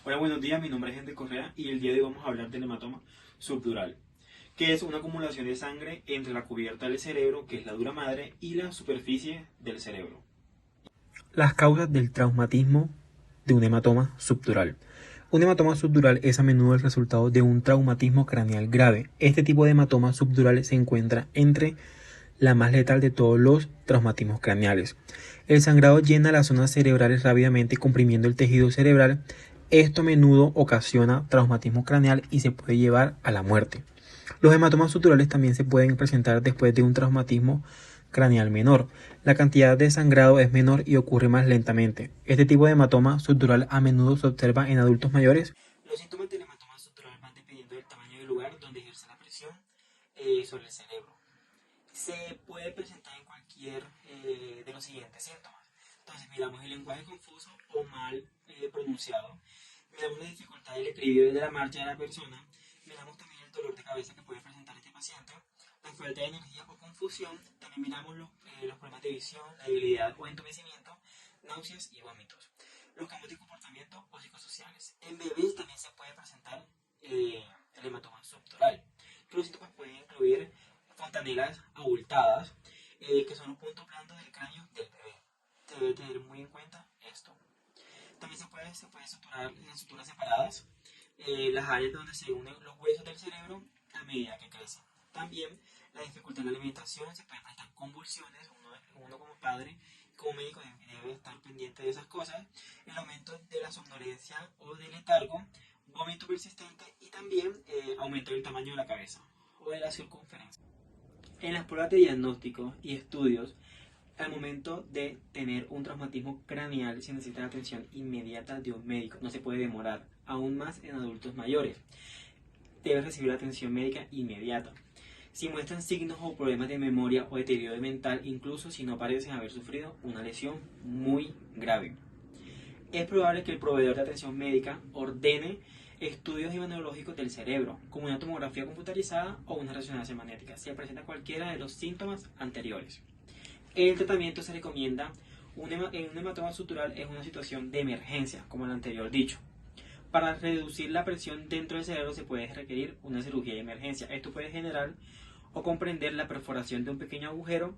Hola, buenos días, mi nombre es Henry Correa y el día de hoy vamos a hablar del hematoma subdural, que es una acumulación de sangre entre la cubierta del cerebro, que es la dura madre, y la superficie del cerebro. Las causas del traumatismo de un hematoma subdural. Un hematoma subdural es a menudo el resultado de un traumatismo craneal grave. Este tipo de hematoma subdural se encuentra entre la más letal de todos los traumatismos craneales. El sangrado llena las zonas cerebrales rápidamente comprimiendo el tejido cerebral. Esto a menudo ocasiona traumatismo craneal y se puede llevar a la muerte. Los hematomas suturales también se pueden presentar después de un traumatismo craneal menor. La cantidad de sangrado es menor y ocurre más lentamente. Este tipo de hematoma sutural a menudo se observa en adultos mayores. Los síntomas del hematoma sutural van dependiendo del tamaño del lugar donde ejerce la presión sobre el cerebro. Se puede presentar en cualquier de los siguientes síntomas. Entonces miramos el lenguaje confuso o mal pronunciado, miramos la dificultad del equilibrio de la marcha de la persona, miramos también el dolor de cabeza que puede presentar este paciente, la falta de energía o confusión, también miramos los problemas de visión, la debilidad o entumecimiento, náuseas y vómitos. Los cambios de comportamiento o psicosociales. En bebés también se puede presentar el hematoma subdural. Los síntomas pueden incluir fontanelas abultadas, que son los puntos blandos del cráneo del bebé. Se debe tener muy en cuenta esto. También se puede suturar en suturas separadas, las áreas donde se unen los huesos del cerebro a medida que crecen. También la dificultad en la alimentación, se pueden presentar convulsiones, uno como padre, como médico debe estar pendiente de esas cosas, el aumento de la somnolencia o del letargo, vómito persistente y también aumento del tamaño de la cabeza o de la circunferencia. En las pruebas de diagnóstico y estudios, al momento de tener un traumatismo craneal se necesita la atención inmediata de un médico, no se puede demorar, aún más en adultos mayores. Debe recibir atención médica inmediata. Si muestran signos o problemas de memoria o deterioro mental, incluso si no parecen haber sufrido una lesión muy grave, es probable que el proveedor de atención médica ordene estudios imanologicos del cerebro, como una tomografía computarizada o una resonancia magnética, si presenta cualquiera de los síntomas anteriores. El tratamiento se recomienda en un hematoma sutural es una situación de emergencia, como el anterior dicho. Para reducir la presión dentro del cerebro se puede requerir una cirugía de emergencia. Esto puede generar o comprender la perforación de un pequeño agujero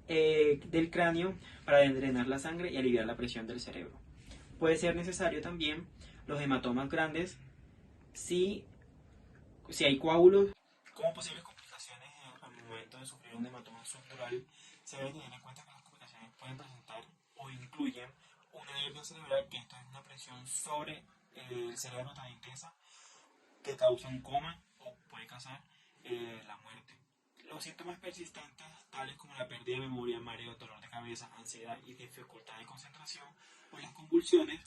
del cráneo para drenar la sangre y aliviar la presión del cerebro. Puede ser necesario también los hematomas grandes si, si hay coágulos. Como posibles complicaciones al momento de sufrir un hematoma subdural, se debe tener en cuenta que las complicaciones pueden presentar o incluyen una hernia cerebral, que esto es una presión sobre el cerebro tan intensa que causa un coma o puede causar la muerte. Los síntomas persistentes, tales como la pérdida de memoria, mareo, dolor de cabeza, ansiedad y dificultad de concentración, o las convulsiones,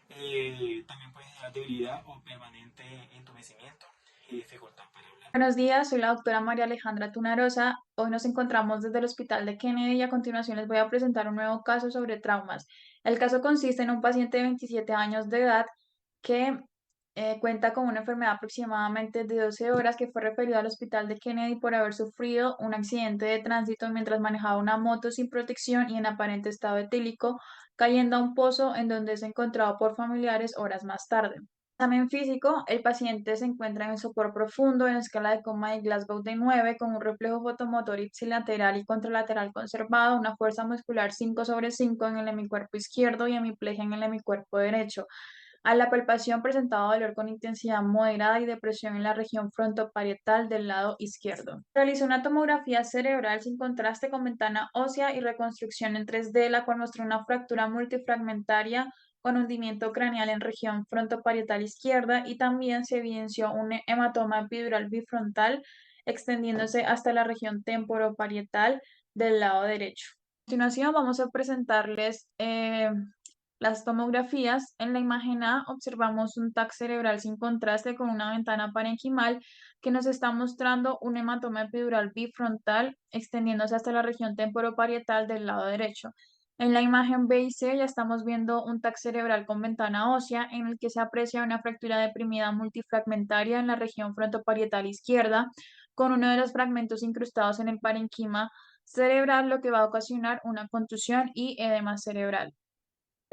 también pueden generar debilidad o permanente entumecimiento y dificultad para hablar. Buenos días, soy la doctora María Alejandra Tunarosa. Hoy nos encontramos desde el Hospital de Kennedy y a continuación les voy a presentar un nuevo caso sobre traumas. El caso consiste en un paciente de 27 años de edad que cuenta con una enfermedad aproximadamente de 12 horas que fue referido al Hospital de Kennedy por haber sufrido un accidente de tránsito mientras manejaba una moto sin protección y en aparente estado etílico, cayendo a un pozo en donde se encontraba por familiares horas más tarde. Examen físico, el paciente se encuentra en sopor profundo en escala de coma de Glasgow de 9 con un reflejo fotomotor ipsilateral y contralateral conservado, una fuerza muscular 5/5 en el hemicuerpo izquierdo y hemiplegia en el hemicuerpo derecho. A la palpación presentaba dolor con intensidad moderada y depresión en la región frontoparietal del lado izquierdo. Realizó una tomografía cerebral sin contraste con ventana ósea y reconstrucción en 3D, la cual mostró una fractura multifragmentaria con hundimiento craneal en región frontoparietal izquierda y también se evidenció un hematoma epidural bifrontal extendiéndose hasta la región temporoparietal del lado derecho. A continuación vamos a presentarles las tomografías. En la imagen A observamos un TAC cerebral sin contraste con una ventana parenquimal que nos está mostrando un hematoma epidural bifrontal extendiéndose hasta la región temporoparietal del lado derecho. En la imagen B y C ya estamos viendo un TAC cerebral con ventana ósea en el que se aprecia una fractura deprimida multifragmentaria en la región frontoparietal izquierda, con uno de los fragmentos incrustados en el parenquima cerebral, lo que va a ocasionar una contusión y edema cerebral.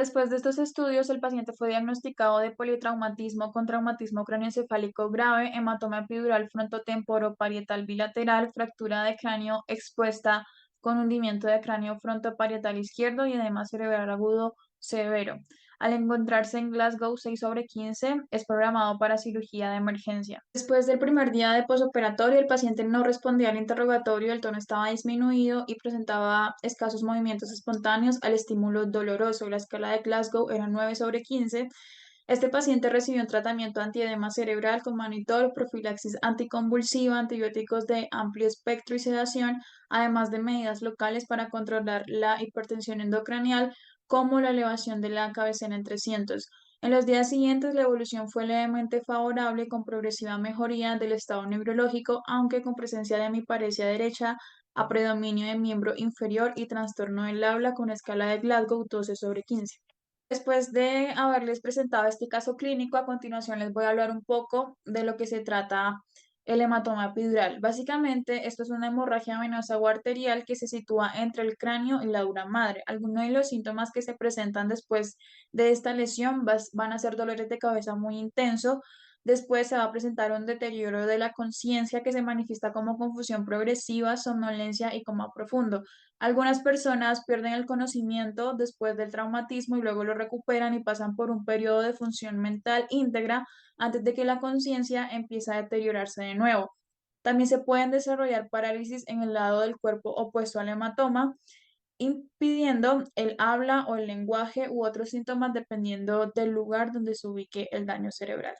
Después de estos estudios, el paciente fue diagnosticado de politraumatismo con traumatismo craneoencefálico grave, hematoma epidural frontotemporoparietal bilateral, fractura de cráneo expuesta con hundimiento de cráneo frontoparietal izquierdo y edema cerebral agudo severo. Al encontrarse en Glasgow 6/15, es programado para cirugía de emergencia. Después del primer día de posoperatorio, el paciente no respondía al interrogatorio, el tono estaba disminuido y presentaba escasos movimientos espontáneos al estímulo doloroso. La escala de Glasgow era 9/15. Este paciente recibió un tratamiento antiedema cerebral con monitor, profilaxis anticonvulsiva, antibióticos de amplio espectro y sedación, además de medidas locales para controlar la hipertensión endocranial, como la elevación de la cabecera en 300. En los días siguientes, la evolución fue levemente favorable con progresiva mejoría del estado neurológico, aunque con presencia de hemiparesia derecha, a predominio de miembro inferior y trastorno del habla con escala de Glasgow 12/15. Después de haberles presentado este caso clínico, a continuación les voy a hablar un poco de lo que se trata el hematoma epidural. Básicamente, esto es una hemorragia venosa o arterial que se sitúa entre el cráneo y la dura madre. Algunos de los síntomas que se presentan después de esta lesión van a ser dolores de cabeza muy intensos. Después se va a presentar un deterioro de la conciencia que se manifiesta como confusión progresiva, somnolencia y coma profundo. Algunas personas pierden el conocimiento después del traumatismo y luego lo recuperan y pasan por un periodo de función mental íntegra antes de que la conciencia empiece a deteriorarse de nuevo. También se pueden desarrollar parálisis en el lado del cuerpo opuesto al hematoma, impidiendo el habla o el lenguaje u otros síntomas dependiendo del lugar donde se ubique el daño cerebral.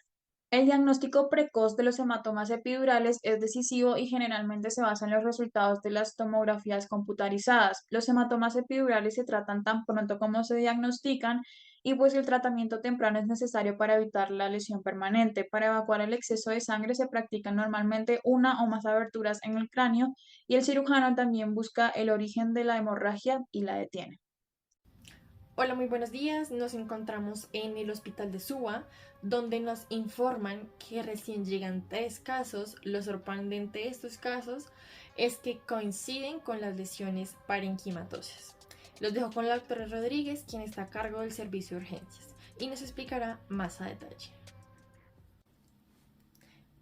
El diagnóstico precoz de los hematomas epidurales es decisivo y generalmente se basa en los resultados de las tomografías computarizadas. Los hematomas epidurales se tratan tan pronto como se diagnostican y pues el tratamiento temprano es necesario para evitar la lesión permanente. Para evacuar el exceso de sangre se practican normalmente una o más aberturas en el cráneo y el cirujano también busca el origen de la hemorragia y la detiene. Hola, muy buenos días. Nos encontramos en el hospital de Suba, donde nos informan que recién llegan 3 casos. Lo sorprendente de estos casos es que coinciden con las lesiones parenquimatosas. Los dejo con la doctora Rodríguez, quien está a cargo del servicio de urgencias, y nos explicará más a detalle.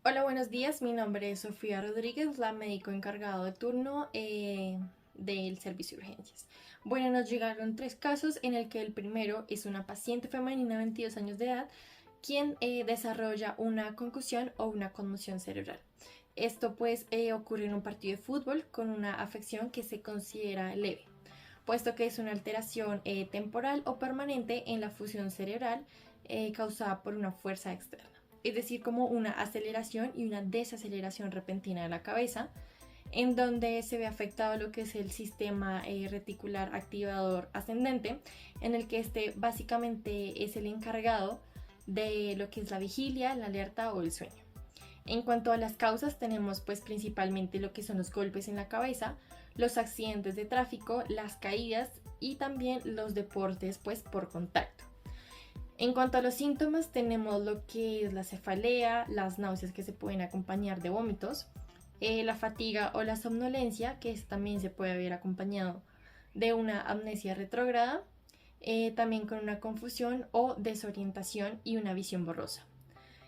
Hola, buenos días. Mi nombre es Sofía Rodríguez, la médico encargado de turno del servicio de urgencias. Bueno, nos llegaron 3 casos en el que el primero es una paciente femenina de 22 años de edad quien desarrolla una concusión o una conmoción cerebral. Esto pues ocurre en un partido de fútbol con una afección que se considera leve, puesto que es una alteración temporal o permanente en la fusión cerebral causada por una fuerza externa, es decir, como una aceleración y una desaceleración repentina de la cabeza, en donde se ve afectado lo que es el sistema reticular activador ascendente, en el que este básicamente es el encargado de lo que es la vigilia, la alerta o el sueño. En cuanto a las causas, tenemos pues principalmente lo que son los golpes en la cabeza, los accidentes de tráfico, las caídas y también los deportes pues por contacto. En cuanto a los síntomas, tenemos lo que es la cefalea, las náuseas que se pueden acompañar de vómitos, la fatiga o la somnolencia, que también se puede haber acompañado de una amnesia retrógrada, también con una confusión o desorientación y una visión borrosa.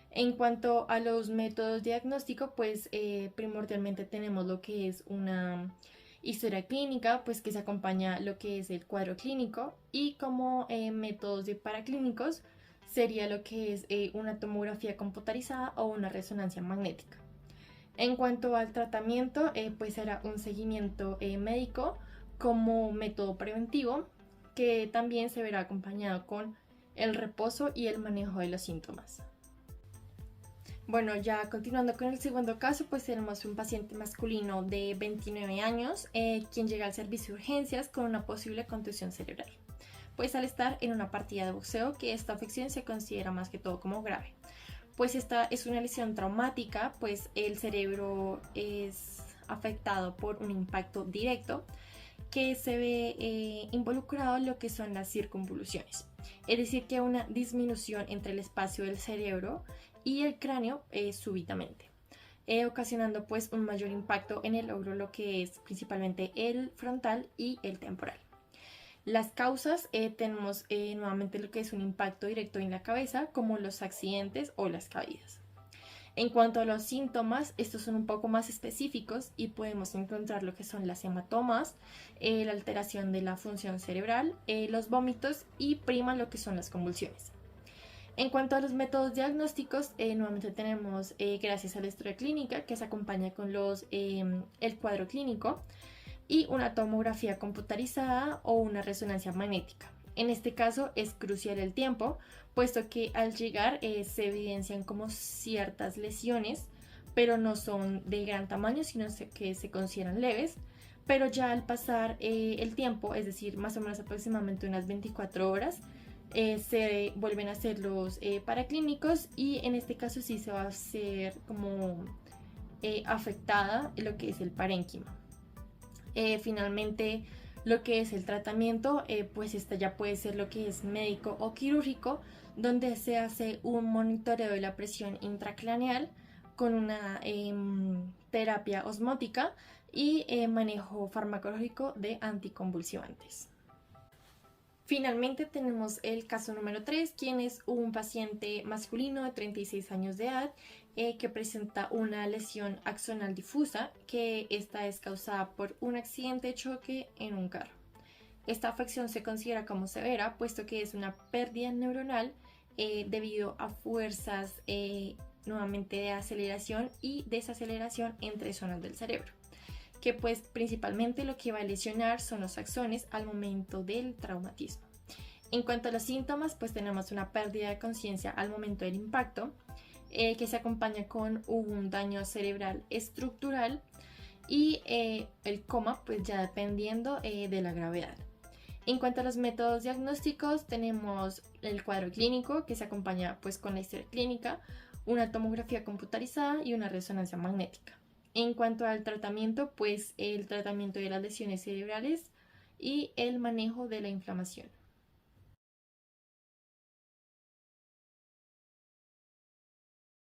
En cuanto a los métodos diagnósticos, pues primordialmente tenemos lo que es una historia clínica, pues que se acompaña lo que es el cuadro clínico, y como métodos de paraclínicos sería lo que es una tomografía computarizada o una resonancia magnética. En cuanto al tratamiento, pues será un seguimiento médico como método preventivo, que también se verá acompañado con el reposo y el manejo de los síntomas. Bueno, ya continuando con el segundo caso, pues tenemos un paciente masculino de 29 años, quien llega al servicio de urgencias con una posible contusión cerebral. Pues al estar en una partida de boxeo, que esta afección se considera más que todo como grave. Pues esta es una lesión traumática, pues el cerebro es afectado por un impacto directo que se ve involucrado en lo que son las circunvoluciones. Es decir, que una disminución entre el espacio del cerebro y el cráneo súbitamente, ocasionando pues un mayor impacto en el lóbulo, lo que es principalmente el frontal y el temporal. Las causas, tenemos nuevamente lo que es un impacto directo en la cabeza, como los accidentes o las caídas. En cuanto a los síntomas, estos son un poco más específicos y podemos encontrar lo que son las hematomas, la alteración de la función cerebral, los vómitos y prima lo que son las convulsiones. En cuanto a los métodos diagnósticos, nuevamente tenemos, gracias a la historia clínica, que se acompaña con el cuadro clínico y una tomografía computarizada o una resonancia magnética. En este caso es crucial el tiempo, puesto que al llegar se evidencian como ciertas lesiones, pero no son de gran tamaño, sino que se consideran leves. Pero ya al pasar el tiempo, es decir, más o menos aproximadamente unas 24 horas, se vuelven a hacer los paraclínicos y en este caso sí se va a hacer como afectada lo que es el parénquima. Finalmente, lo que es el tratamiento, pues esta ya puede ser lo que es médico o quirúrgico, donde se hace un monitoreo de la presión intracraneal con una terapia osmótica y manejo farmacológico de anticonvulsivantes. Finalmente tenemos el caso número 3, quien es un paciente masculino de 36 años de edad que presenta una lesión axonal difusa, que esta es causada por un accidente de choque en un carro. Esta afección se considera como severa, puesto que es una pérdida neuronal debido a fuerzas nuevamente de aceleración y desaceleración entre zonas del cerebro, que pues principalmente lo que va a lesionar son los axones al momento del traumatismo. En cuanto a los síntomas, pues tenemos una pérdida de conciencia al momento del impacto, que se acompaña con un daño cerebral estructural y el coma, pues ya dependiendo de la gravedad. En cuanto a los métodos diagnósticos, tenemos el cuadro clínico, que se acompaña pues con la historia clínica, una tomografía computarizada y una resonancia magnética. En cuanto al tratamiento, pues el tratamiento de las lesiones cerebrales y el manejo de la inflamación.